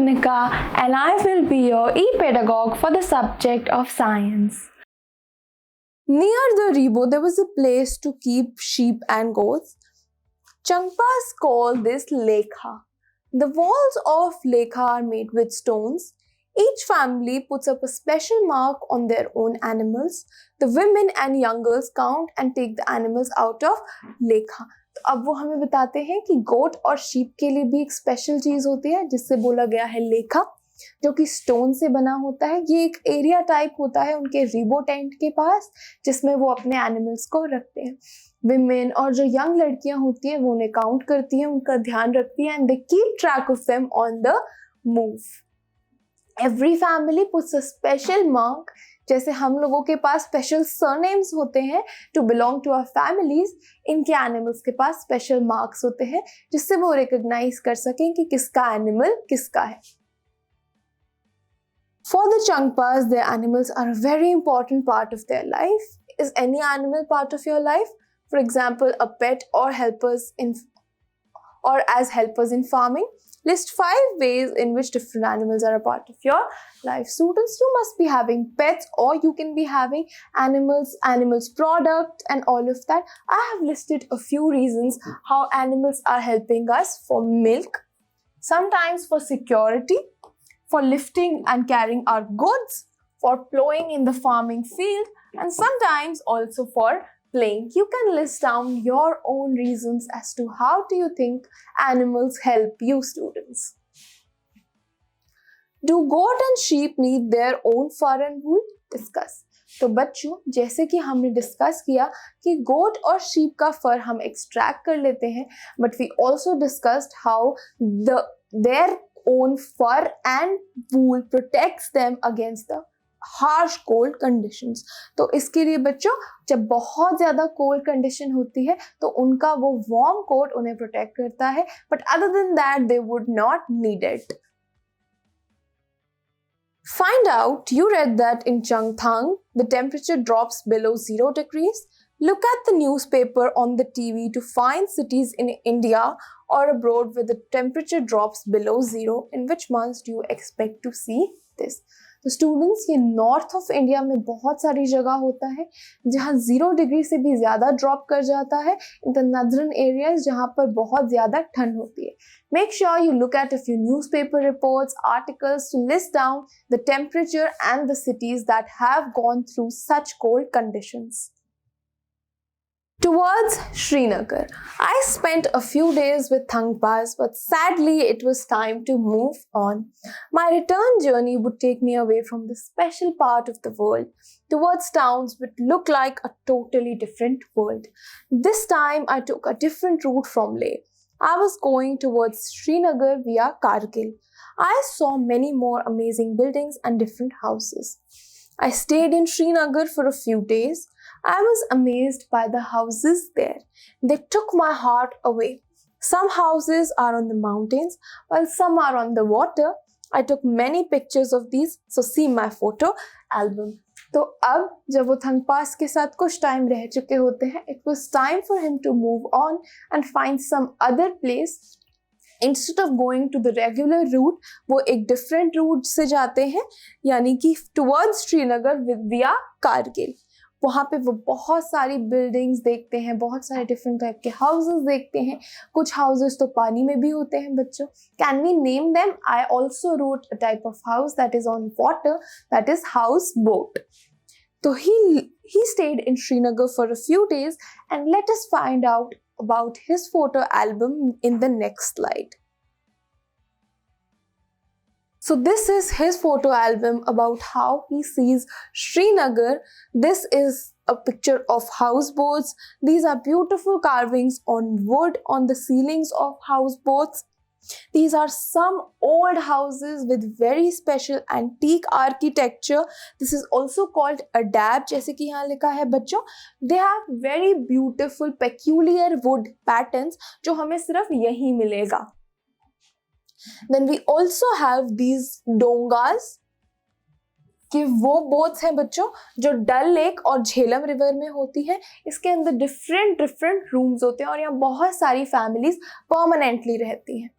Monica and I will be your e-pedagogue for the subject of science. Near the Rebo, there was a place to keep sheep and goats. Changpas call this lekha. The walls of lekha are made with stones. Each family puts up a special mark on their own animals. The women and young girls count and take the animals out of lekha. तो अब वो हमें बताते हैं कि गोट और sheep के लिए भी एक स्पेशल चीज होती है जिससे बोला गया है लेखा, जो कि स्टोन से बना होता है। ये एक एरिया टाइप होता है उनके रिबो टेंट के पास जिसमें वो अपने एनिमल्स को रखते हैं। विमेन और जो यंग लड़कियां होती हैं वो उन्हें काउंट करती हैं, उनका ध्यान रखती हैं and they keep track of them on the move. Every family puts a special mark, जैसे हम लोगों के पास स्पेशल सरनेम्स होते हैं to belong to our families, इनके एनिमल्स के पास स्पेशल मार्क्स होते हैं जिससे वो रिकॉग्नाइज कर सकें कि किसका एनिमल किसका है। For the Changpas, their animals are a very important part of their life. Is any animal part of your life? For example, a pet or as helpers in farming. List 5 ways in which different animals are a part of your life. Students, you must be having pets or you can be having animals product and all of that. I have listed a few reasons how animals are helping us for milk, sometimes for security, for lifting and carrying our goods, for plowing in the farming field, and sometimes also for playing. You can list down your own reasons as to how do you think animals help you, students. Do goat and sheep need their own fur and wool? Discuss. तो बच्चों, जैसे कि हमने discuss किया कि गोट और sheep का फर हम एक्सट्रैक्ट कर लेते हैं, but we also discussed how their own fur and wool protects them against the harsh cold conditions. तो इसके लिए बच्चों, जब बहुत ज़्यादा cold condition होती है तो उनका वो warm coat उन्हें protect करता है, but other than that they would not need it. Find out, you read that in Changthang the temperature drops below 0 degrees. Look at the newspaper on the TV to find cities in India or abroad where the temperature drops below 0. In which months do you expect to see this? तो students, ये north of India में बहुत सारी जगह होता है जहाँ 0 degree से भी ज़्यादा ड्रॉप कर जाता है, इन द नदर्न एरियाज जहाँ पर बहुत ज़्यादा ठंड होती है। Make sure you look at a few newspaper reports, articles to list down the temperature and the cities that have gone through such cold conditions. Towards Srinagar. I spent a few days with Thangpas, but sadly it was time to move on. My return journey would take me away from the special part of the world towards towns which look like a totally different world. This time I took a different route from Leh. I was going towards Srinagar via Kargil. I saw many more amazing buildings and different houses. I stayed in Srinagar for a few days. I was amazed by the houses there. They took my heart away. Some houses are on the mountains while some are on the water. I took many pictures of these, so see my photo album. तो अब जब वो थंगपास के साथ कुछ time रह चुके होते हैं, it was time for him to move on and find some other place. Instead of going to the regular route, वो एक different route से जाते हैं, यानी कि towards Srinagar via Kargil. वहाँ पे वो बहुत सारी बिल्डिंग्स देखते हैं, बहुत सारे डिफरेंट टाइप के हाउसेस देखते हैं। कुछ हाउसेस तो पानी में भी होते हैं बच्चों। Can we name them? I also wrote a type of house that is on water, that is house boat. तो he stayed in Srinagar for a few days, and let us find out about his photo album in the next slide. So this is his photo album about how he sees Srinagar. This is a picture of houseboats. These are beautiful carvings on wood on the ceilings of houseboats. These are some old houses with very special antique architecture. This is also called adab, जैसे कि यहाँ लिखा है बच्चों. They have very beautiful peculiar wood patterns जो हमें सिर्फ यहीं मिलेगा. Then we also have these डोंगास, कि वो बोट्स हैं बच्चों जो डल लेक और झेलम रिवर में होती है। इसके अंदर डिफरेंट रूम्स होते हैं और यहाँ बहुत सारी फैमिलीज परमानेंटली रहती हैं।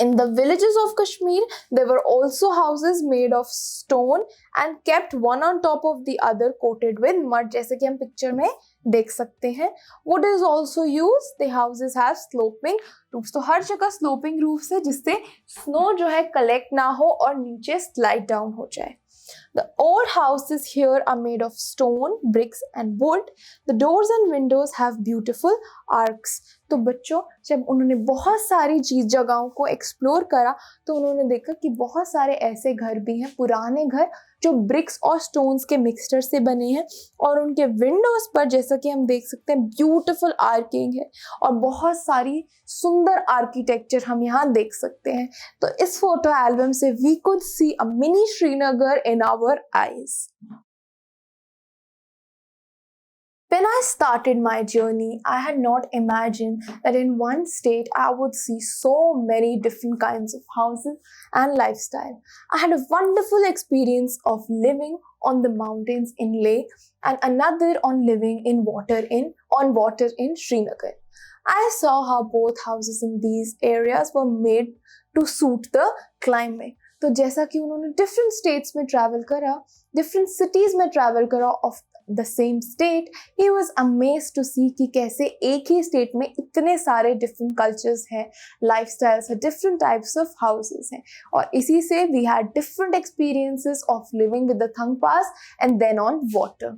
In the villages of Kashmir, there were also houses made of stone and kept one on top of the other coated with mud, जैसे कि हम पिक्चर में देख सकते हैं. Wood is also used. The houses have sloping roofs. तो हर जगह sloping roofs है जिससे snow जो है collect ना हो और नीचे slide down हो जाए. The old houses here are made of stone, bricks and wood. The doors and windows have beautiful arcs. तो बच्चों जब उन्होंने बहुत सारी जगहों को एक्सप्लोर करा तो उन्होंने देखा कि बहुत सारे ऐसे घर भी हैं, पुराने घर जो ब्रिक्स और स्टोन्स के मिक्सचर से बने हैं और उनके विंडोज पर जैसा कि हम देख सकते हैं ब्यूटीफुल आर्किंग है और बहुत सारी सुंदर आर्किटेक्चर हम यहाँ देख सकते हैं. तो इस फोटो एल्बम से we could see a mini Srinagar in our eyes. When I started my journey, I had not imagined that in one state I would see so many different kinds of houses and lifestyle. I had a wonderful experience of living on the mountains in Leh and another on living on water in Srinagar. I saw how both houses in these areas were made to suit the climate. तो जैसा कि उन्होंने different states में travel करा, different cities में travel करा of the same state, he was amazed to see कि कैसे एक ही state में इतने सारे different cultures हैं, lifestyles हैं, different types of houses हैं और इसी से we had different experiences of living with the Thangpas and then on water.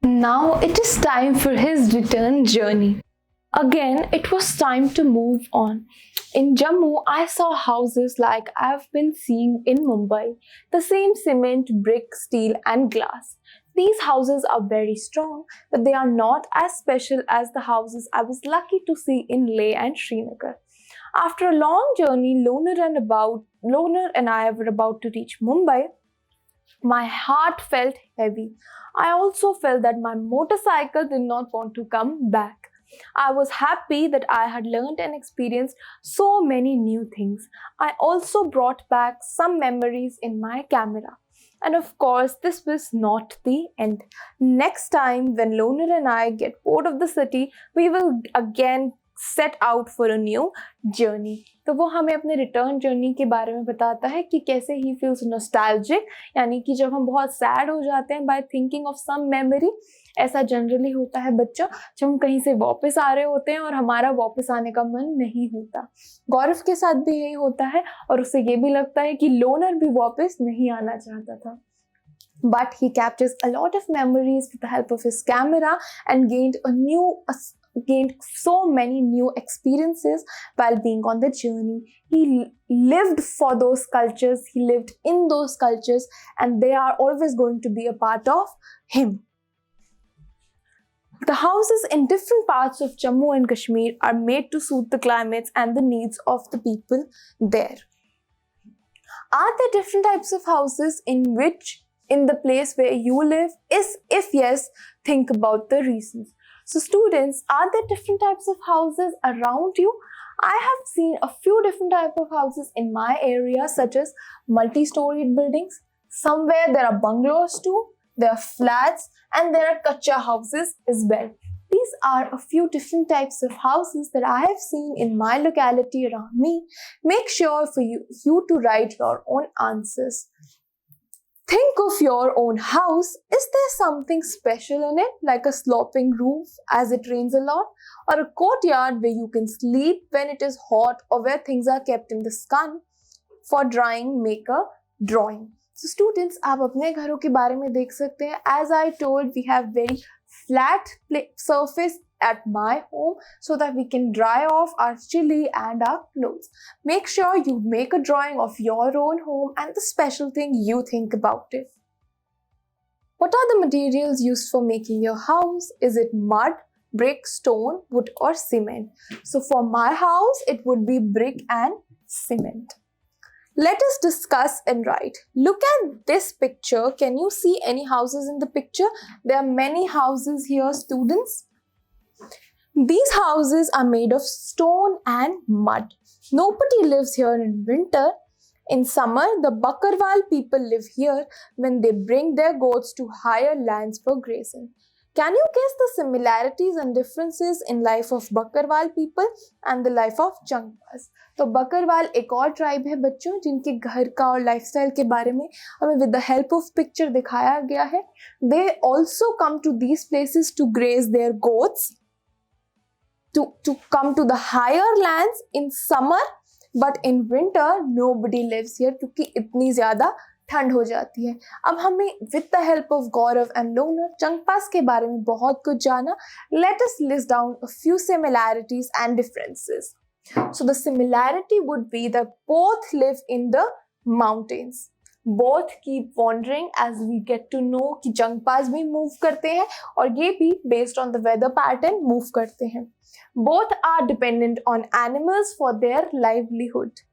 Now it is time for his return journey. Again, it was time to move on. In Jammu, I saw houses like I've been seeing in Mumbai, the same cement, brick, steel and glass. These houses are very strong, but they are not as special as the houses I was lucky to see in Leh and Srinagar. After a long journey, Loner and I were about to reach Mumbai. My heart felt heavy. I also felt that my motorcycle did not want to come back. I was happy that I had learned and experienced so many new things. I also brought back some memories in my camera. And of course, this was not the end. Next time, when Loner and I get bored of the city, we will again set out for a new journey. तो वो हमें अपने return journey के बारे में बताता है कि कैसे he feels nostalgic, यानी कि जब हम बहुत सैड हो जाते हैं by thinking of some memory. ऐसा जनरली होता है बच्चों जब हम कहीं से वापस आ रहे होते हैं और हमारा वापस आने का मन नहीं होता. गौरव के साथ भी यही होता है और उसे ये भी लगता है कि लोनर भी वापस नहीं आना चाहता था. But he captures a lot of memories with the help of his camera and gained so many new experiences while being on the journey. He lived for those cultures, he lived in those cultures, and they are always going to be a part of him. The houses in different parts of Jammu and Kashmir are made to suit the climates and the needs of the people there. Are there different types of houses in the place where you live? If yes, think about the reasons. So students, are there different types of houses around you? I have seen a few different types of houses in my area, such as multi-storied buildings. Somewhere there are bungalows too, there are flats, and there are kacha houses as well. These are a few different types of houses that I have seen in my locality around me. Make sure for you to write your own answers. Think of your own house. Is there something special in it, like a sloping roof as it rains a lot, or a courtyard where you can sleep when it is hot, or where things are kept in the sun? For drawing, make a drawing. So students, आप अपने घरों के बारे में देख सकते हैं. As I told, we have very flat surface at my home so that we can dry off our chili and our clothes. Make sure you make a drawing of your own home and the special thing you think about it. What are the materials used for making your house? Is it mud, brick, stone, wood or cement? So for my house, it would be brick and cement. Let us discuss and write. Look at this picture. Can you see any houses in the picture? There are many houses here, students. These houses are made of stone and mud. Nobody lives here in winter. In summer, the Bakarwal people live here when they bring their goats to higher lands for grazing. Can you guess the similarities and differences in life of Bakarwal people and the life of Changpas? तो बकरवाल एक और tribe है बच्चों जिनके घर का और lifestyle के बारे में हमें with the help of picture दिखाया गया है. They also come to these places to graze their goats, to come to the higher lands in summer, but in winter nobody lives here क्योंकि इतनी ज़्यादा ठंड हो जाती है. अब हमें with the help of Gaurav and लोनर चंगपास के बारे में बहुत कुछ जाना. Let us list down a few similarities and differences. So the similarity would be that both live in the mountains. Both keep wandering as we get to know कि चंगपास भी move करते हैं और ये भी based on the weather pattern move करते हैं. Both are dependent on animals for their livelihood.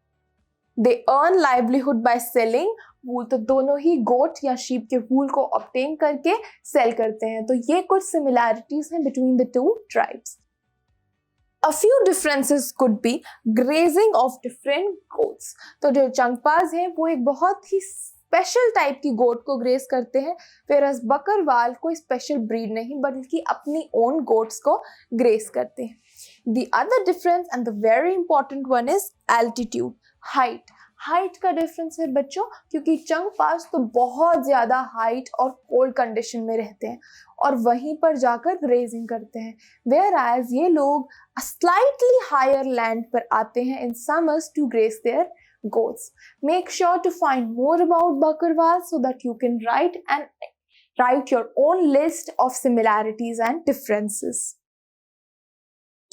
They earn livelihood by selling wool. तो दोनों ही goat या sheep के wool को obtain करके sell करते हैं. तो ये कुछ similarities हैं between the two tribes. A few differences could be grazing of different goats. तो जो चंगपास हैं वो एक बहुत ही स्पेशल टाइप की गोट को ग्रेज करते हैं, whereas बकरवाल कोई स्पेशल ब्रीड नहीं बल्कि अपनी ओन गोट्स को ग्रेज करते हैं. The other difference and the very important one is altitude, height. Height का डिफरेंस है बच्चों क्योंकि चंगपास तो बहुत ज़्यादा हाइट और कोल्ड कंडीशन में रहते हैं और वहीं पर जाकर ग्रेजिंग करते हैं, whereas ये लोग स्लाइटली हायर लैंड पर आते हैं in summers to graze their goats. Make sure to find more about Bakarwal so that you can write your own list of similarities and differences.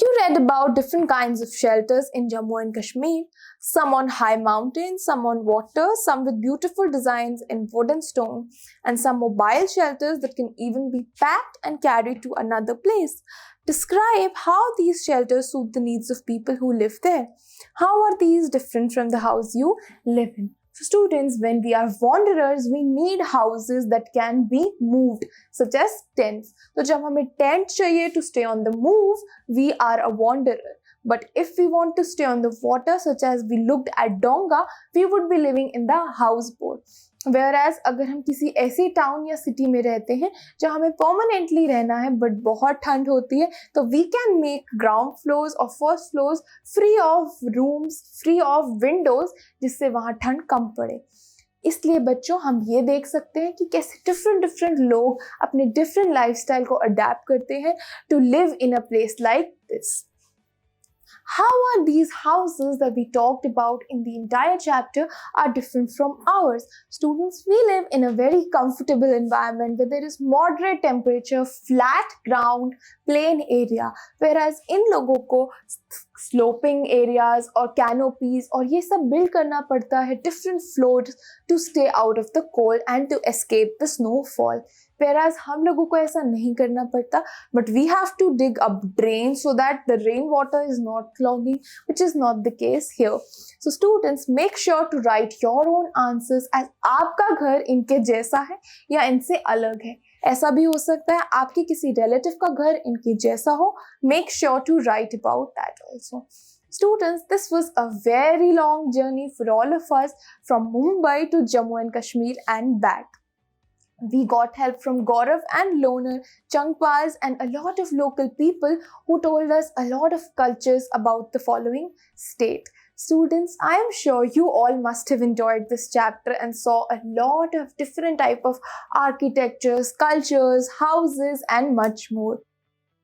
You read about different kinds of shelters in Jammu and Kashmir, some on high mountains, some on water, some with beautiful designs in wood and stone, and some mobile shelters that can even be packed and carried to another place. Describe how these shelters suit the needs of people who live there. How are these different from the house you live in? So students, when we are wanderers, we need houses that can be moved, such as tents. तो जब हमें tent चाहिए to stay on the move, we are a wanderer. But if we want to stay on the water, such as we looked at Donga, we would be living in the houseboat. Whereas अगर हम किसी ऐसी town या city में रहते हैं जहाँ हमें परमानेंटली रहना है बट बहुत ठंड होती है, तो we can make ground floors और first floors free of rooms, free of windows, जिससे वहाँ ठंड कम पड़े. इसलिए बच्चों हम ये देख सकते हैं कि कैसे डिफरेंट लोग अपने डिफरेंट लाइफस्टाइल को अडेप्ट करते हैं to live in a place like this. How are these houses that we talked about in the entire chapter are different from ours? Students, we live in a very comfortable environment where there is moderate temperature, flat ground, plain area, whereas इन लोगों को sloping areas और canopies और ये सब build करना पड़ता है different floors to stay out of the cold and to escape the snowfall. Whereas हम लोगों को ऐसा नहीं करना पड़ता, but we have to dig up drains so that the rainwater is not clogging, which is not the case here. So students, make sure to write your own answers as आपका घर इनके जैसा है या इनसे अलग है. ऐसा भी हो सकता है आपके किसी रिलेटिव का घर इनके जैसा हो. Make sure to write about that also. Students, this was a very long journey for all of us from Mumbai to Jammu and Kashmir and back. We got help from Gaurav and Loner, Changpas, and a lot of local people who told us a lot of cultures about the following state. Students, I am sure you all must have enjoyed this chapter and saw a lot of different type of architectures, cultures, houses, and much more.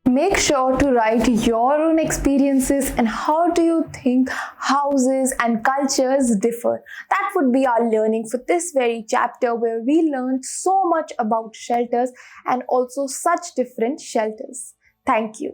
Make sure to write your own experiences and how do you think houses and cultures differ. That would be our learning for this very chapter where we learned so much about shelters and also such different shelters. Thank you.